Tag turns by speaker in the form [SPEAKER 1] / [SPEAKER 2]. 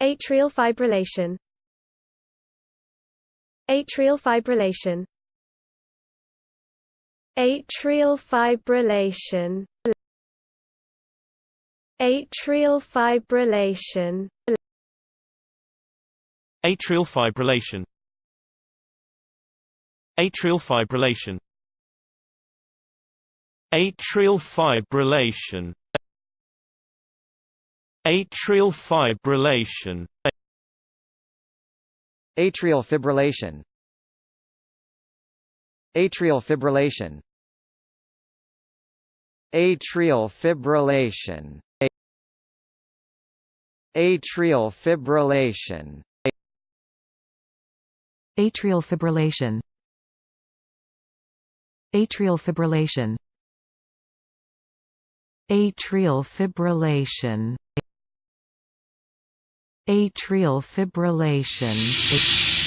[SPEAKER 1] Atrial fibrillation. Atrial fibrillation. Atrial fibrillation. Atrial fibrillation.
[SPEAKER 2] Atrial fibrillation. Atrial fibrillation. Atrial fibrillation. Atrial fibrillation.
[SPEAKER 3] Atrial fibrillation. Atrial fibrillation. Atrial fibrillation. Atrial fibrillation.
[SPEAKER 4] Atrial fibrillation. Atrial fibrillation. Atrial fibrillation. Atrial fibrillation.